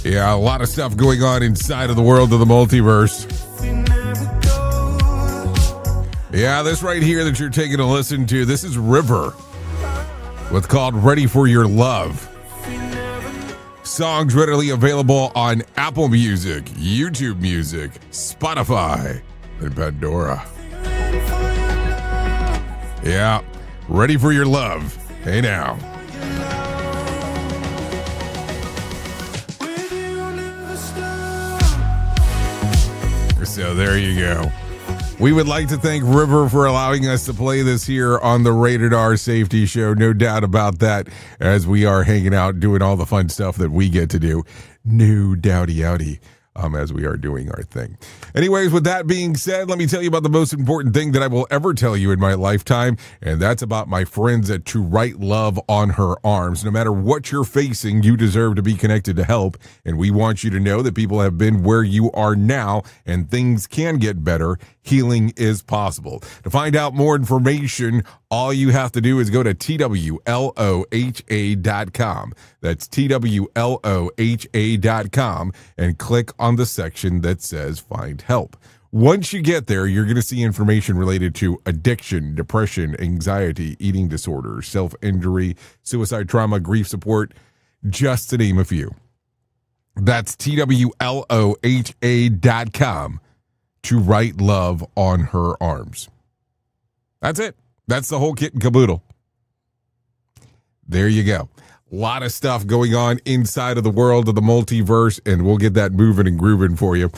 Yeah, a lot of stuff going on inside of the world of the multiverse. Yeah, this right here that you're taking a listen to, this is River with called Ready for Your Love. Songs readily available on Apple Music, YouTube Music, Spotify, and Pandora. Yeah, Ready for Your Love. Hey now. So there you go. We would like to thank River for allowing us to play this here on the Rated R Safety Show. No doubt about that, as we are hanging out doing all the fun stuff that we get to do. No doubty-outy. As we are doing our thing. Anyways, with that being said, let me tell you about the most important thing that I will ever tell you in my lifetime, and that's about my friends at To Write Love on Her Arms. No matter what you're facing, you deserve to be connected to help, and we want you to know that people have been where you are now, and things can get better. Healing is possible. To find out more information, all you have to do is go to TWLOHA.com. That's TWLOHA.com and click on the section that says Find Help. Once you get there, you're going to see information related to addiction, depression, anxiety, eating disorders, self-injury, suicide, trauma, grief support, just to name a few. That's TWLOHA.com. To Write Love on Her Arms. That's it. That's the whole kit and caboodle. There you go. A lot of stuff going on inside of the world of the multiverse, and we'll get that moving and grooving for you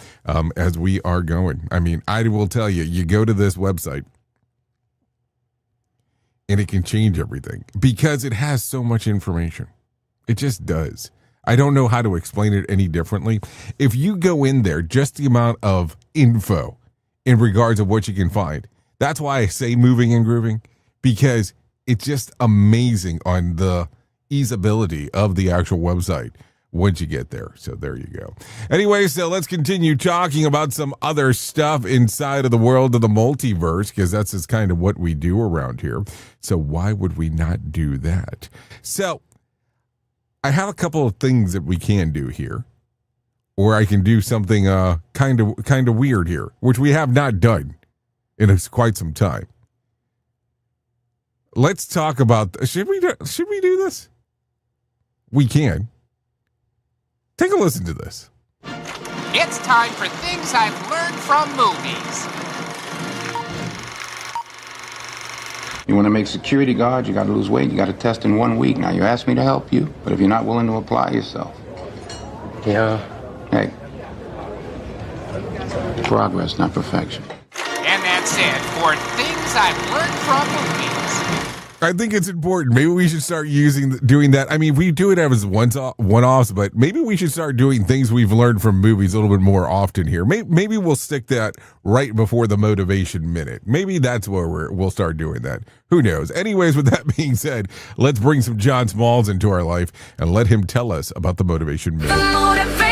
as we are going. I mean, I will tell you, you go to this website, and it can change everything because it has so much information. It just does. I don't know how to explain it any differently. If you go in there, just the amount of info in regards of what you can find. That's why I say moving and grooving, because it's just amazing on the easeability of the actual website once you get there. So there you go. Anyway, so let's continue talking about some other stuff inside of the world of the multiverse, because that's just kind of what we do around here. So why would we not do that? So I have a couple of things that we can do here, or I can do something kind of weird here, which we have not done in quite some time. Let's talk about. Should we do this? We can. Take a listen to this. It's time for things I've learned from movies. You want to make security guard, you got to lose weight, you got to test in 1 week. Now, you asked me to help you, but if you're not willing to apply yourself. Yeah. Hey. Progress, not perfection. And that's it for things I've learned from movies. I think it's important. Maybe we should start doing that. I mean, we do it as one-offs, but maybe we should start doing things we've learned from movies a little bit more often here. Maybe we'll stick that right before the motivation minute. Maybe that's where we'll start doing that. Who knows? Anyways, with that being said, let's bring some John Smalls into our life and let him tell us about the motivation minute.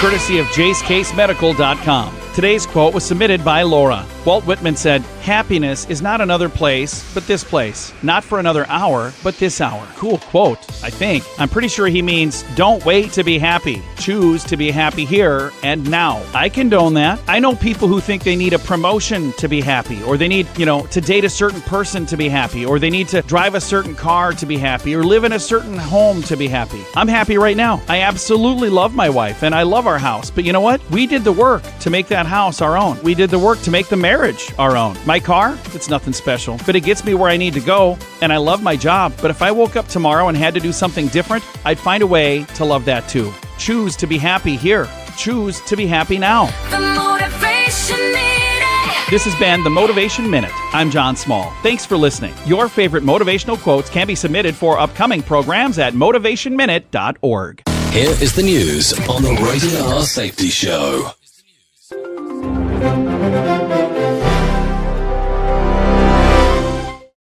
Courtesy of JaceCaseMedical.com. Today's quote was submitted by Laura. Walt Whitman said, "Happiness is not another place, but this place. Not for another hour, but this hour." Cool quote, I think. I'm pretty sure he means don't wait to be happy. Choose to be happy here and now. I condone that. I know people who think they need a promotion to be happy, or they need, to date a certain person to be happy, or they need to drive a certain car to be happy, or live in a certain home to be happy. I'm happy right now. I absolutely love my wife, and I love our house. But you know what? We did the work to make that house our own. We did the work to make the marriage our own. My car, it's nothing special, but it gets me where I need to go, and I love my job. But if I woke up tomorrow and had to do something different, I'd find a way to love that too. Choose to be happy here. Choose to be happy now. The Motivation Minute. This has been the Motivation Minute. I'm John Small. Thanks for listening. Your favorite motivational quotes can be submitted for upcoming programs at motivationminute.org. Here is the news on the Rated R Safety Show.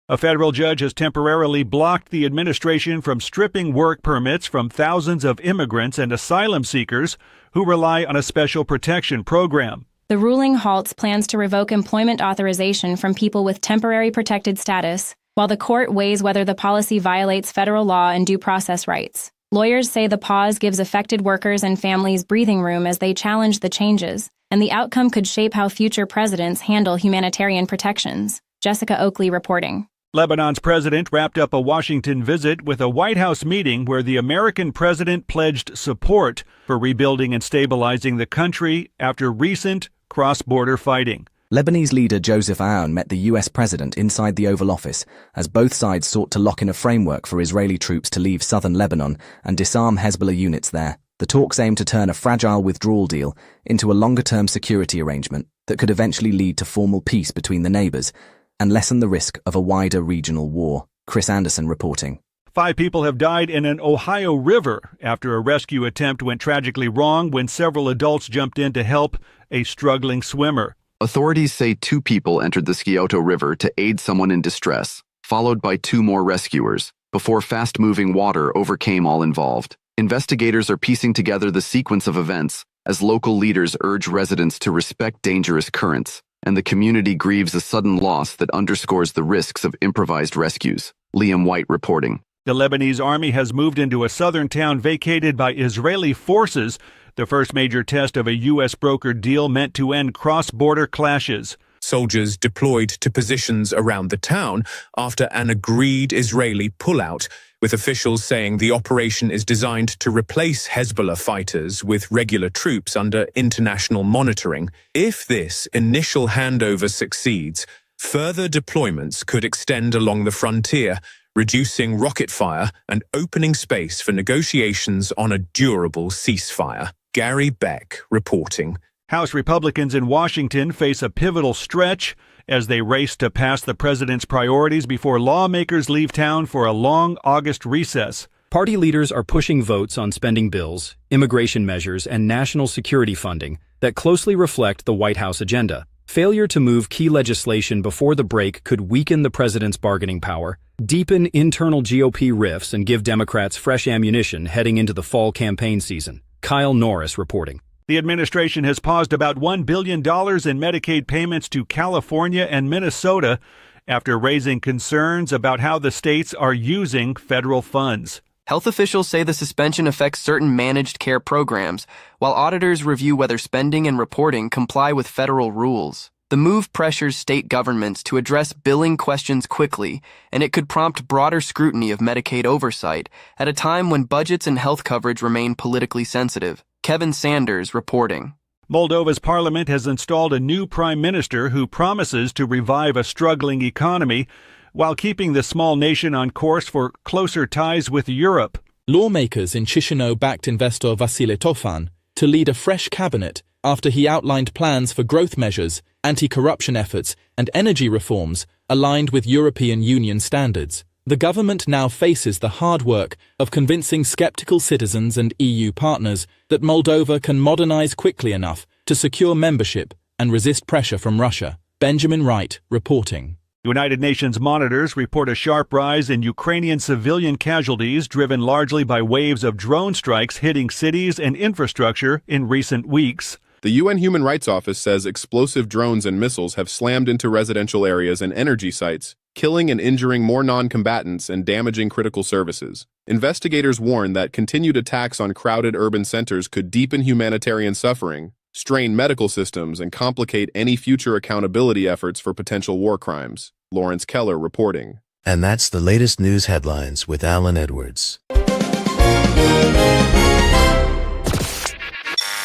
A federal judge has temporarily blocked the administration from stripping work permits from thousands of immigrants and asylum seekers who rely on a special protection program. The ruling halts plans to revoke employment authorization from people with temporary protected status, while the court weighs whether the policy violates federal law and due process rights. Lawyers say the pause gives affected workers and families breathing room as they challenge the changes, and the outcome could shape how future presidents handle humanitarian protections. Jessica Oakley reporting. Lebanon's president wrapped up a Washington visit with a White House meeting where the American president pledged support for rebuilding and stabilizing the country after recent cross-border fighting. Lebanese leader Joseph Aoun met the U.S. president inside the Oval Office as both sides sought to lock in a framework for Israeli troops to leave southern Lebanon and disarm Hezbollah units there. The talks aim to turn a fragile withdrawal deal into a longer-term security arrangement that could eventually lead to formal peace between the neighbors and lessen the risk of a wider regional war. Chris Anderson reporting. 5 people have died in an Ohio river after a rescue attempt went tragically wrong when several adults jumped in to help a struggling swimmer. Authorities say 2 people entered the Scioto River to aid someone in distress, followed by 2 more rescuers, before fast-moving water overcame all involved. Investigators are piecing together the sequence of events as local leaders urge residents to respect dangerous currents, and the community grieves a sudden loss that underscores the risks of improvised rescues. Liam White reporting. The Lebanese army has moved into a southern town vacated by Israeli forces, the first major test of a U.S. brokered deal meant to end cross-border clashes. Soldiers deployed to positions around the town after an agreed Israeli pullout, with officials saying the operation is designed to replace Hezbollah fighters with regular troops under international monitoring. If this initial handover succeeds, further deployments could extend along the frontier, reducing rocket fire and opening space for negotiations on a durable ceasefire. Gary Beck reporting. House Republicans in Washington face a pivotal stretch as they race to pass the president's priorities before lawmakers leave town for a long August recess. Party leaders are pushing votes on spending bills, immigration measures, and national security funding that closely reflect the White House agenda. Failure to move key legislation before the break could weaken the president's bargaining power, deepen internal GOP rifts, and give Democrats fresh ammunition heading into the fall campaign season. Kyle Norris reporting. The administration has paused about $1 billion in Medicaid payments to California and Minnesota after raising concerns about how the states are using federal funds. Health officials say the suspension affects certain managed care programs, while auditors review whether spending and reporting comply with federal rules. The move pressures state governments to address billing questions quickly, and it could prompt broader scrutiny of Medicaid oversight at a time when budgets and health coverage remain politically sensitive. Kevin Sanders reporting. Moldova's parliament has installed a new prime minister who promises to revive a struggling economy while keeping the small nation on course for closer ties with Europe. Lawmakers in Chisinau backed investor Vasile Tofan to lead a fresh cabinet after he outlined plans for growth measures, anti-corruption efforts, and energy reforms aligned with European Union standards. The government now faces the hard work of convincing skeptical citizens and EU partners that Moldova can modernize quickly enough to secure membership and resist pressure from Russia. Benjamin Wright reporting. United Nations monitors report a sharp rise in Ukrainian civilian casualties driven largely by waves of drone strikes hitting cities and infrastructure in recent weeks. The UN Human Rights Office says explosive drones and missiles have slammed into residential areas and energy sites, killing and injuring more non-combatants and damaging critical services. Investigators warn that continued attacks on crowded urban centers could deepen humanitarian suffering, strain medical systems, and complicate any future accountability efforts for potential war crimes. Lawrence Keller reporting. And that's the latest news headlines with Alan Edwards.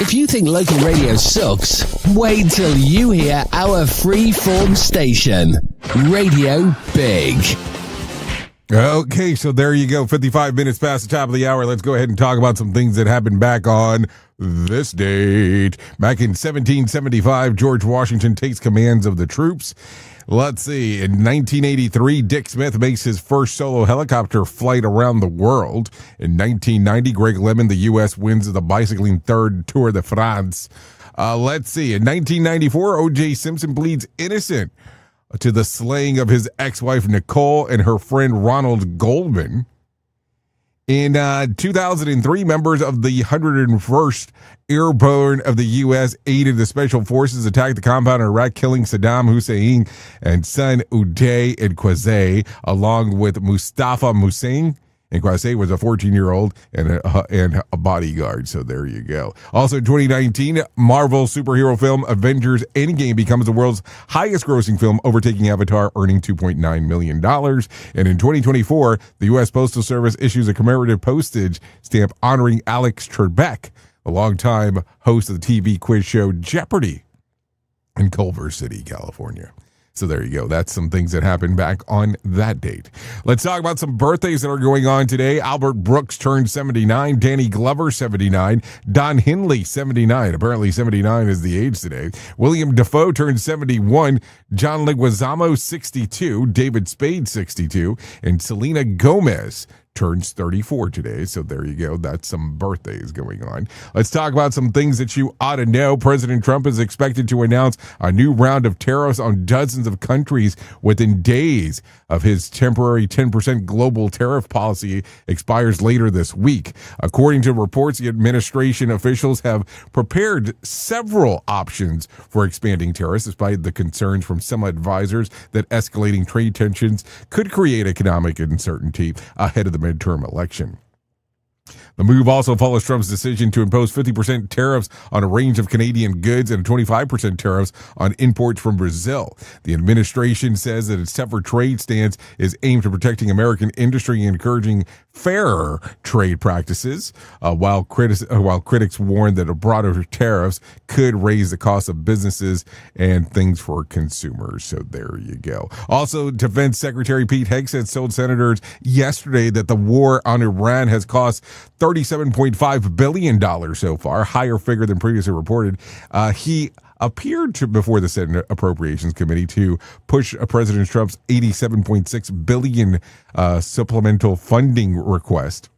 If you think local radio sucks, wait till you hear our free-form station, Radio Big. Okay, so there you go. 55 minutes past the top of the hour. Let's go ahead and talk about some things that happened back on this date. Back in 1775, George Washington takes commands of the troops. Let's see. In 1983, Dick Smith makes his first solo helicopter flight around the world. In 1990, Greg LeMond, the U.S., wins the bicycling third Tour de France. Let's see. In 1994, O.J. Simpson pleads innocent to the slaying of his ex-wife Nicole and her friend Ronald Goldman. In 2003, members of the 101st Airborne of the U.S. aided the Special Forces attack the compound in Iraq, killing Saddam Hussein and son Uday and Qasem, along with Mustafa Hussein. And Qasem was a 14-year-old and a bodyguard. So there you go. Also, in 2019, Marvel superhero film Avengers Endgame becomes the world's highest-grossing film, overtaking Avatar, earning $2.9 million. And in 2024, the U.S. Postal Service issues a commemorative postage stamp honoring Alex Trebek, a longtime host of the TV quiz show Jeopardy in Culver City, California. So there you go. That's some things that happened back on that date. Let's talk about some birthdays that are going on today. Albert Brooks turned 79. Danny Glover, 79. Don Henley, 79. Apparently 79 is the age today. William Dafoe turned 71. John Leguizamo, 62. David Spade, 62. And Selena Gomez turns 34 today. So there you go. That's some birthdays going on. Let's talk about some things that you ought to know. President Trump is expected to announce a new round of tariffs on dozens of countries within days of his temporary 10% global tariff policy expires later this week. According to reports, the administration officials have prepared several options for expanding tariffs, despite the concerns from some advisors that escalating trade tensions could create economic uncertainty ahead of the midterm election. The move also follows Trump's decision to impose 50% tariffs on a range of Canadian goods and 25% tariffs on imports from Brazil. The administration says that its tougher trade stance is aimed at protecting American industry and encouraging fairer trade practices, while critics warn that a broader tariffs could raise the cost of businesses and things for consumers. So there you go. Also, Defense Secretary Pete Hegseth told senators yesterday that the war on Iran has cost $37.5 billion so far, higher figure than previously reported. He appeared to, before the Senate Appropriations Committee, to push President Trump's $87.6 billion supplemental funding request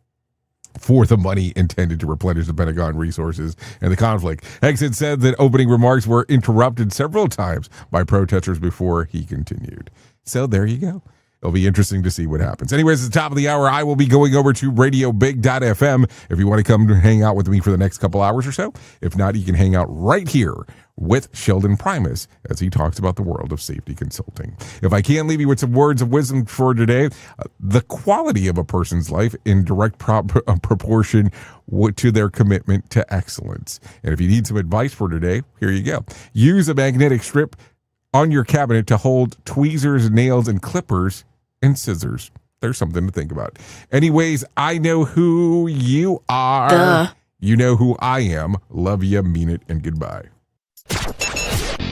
for the money intended to replenish the Pentagon resources in the conflict. Hegseth said that opening remarks were interrupted several times by protesters before he continued. So there you go. It'll be interesting to see what happens. Anyways, at the top of the hour, I will be going over to radiobig.fm if you want to come hang out with me for the next couple hours or so. If not, you can hang out right here with Sheldon Primus as he talks about the world of safety consulting. If I can leave you with some words of wisdom for today, the quality of a person's life in direct proportion to their commitment to excellence. And if you need some advice for today, here you go. Use a magnetic strip on your cabinet to hold tweezers, nails, and clippers and scissors. There's something to think about. Anyways, I know who you are. Duh. You know who I am. Love you, mean it, and goodbye.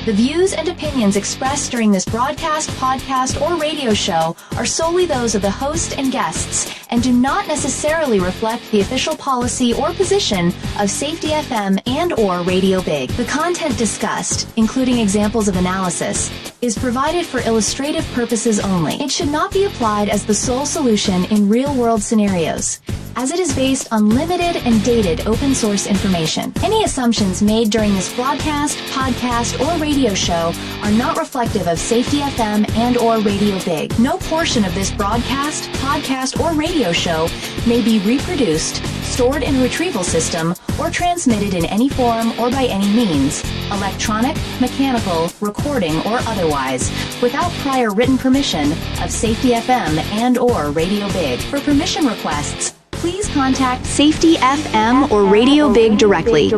The views and opinions expressed during this broadcast, podcast, or radio show are solely those of the host and guests and do not necessarily reflect the official policy or position of Safety FM and or Radio Big. The content discussed, including examples of analysis, is provided for illustrative purposes only. It should not be applied as the sole solution in real-world scenarios. as it is based on limited and dated open source information. Any assumptions made during this broadcast, podcast, or radio show are not reflective of Safety FM and or Radio Big. No portion of this broadcast, podcast, or radio show may be reproduced, stored in a retrieval system, or transmitted in any form or by any means, electronic, mechanical, recording, or otherwise, without prior written permission of Safety FM and or Radio Big. For permission requests, please contact Safety FM or Radio Big directly.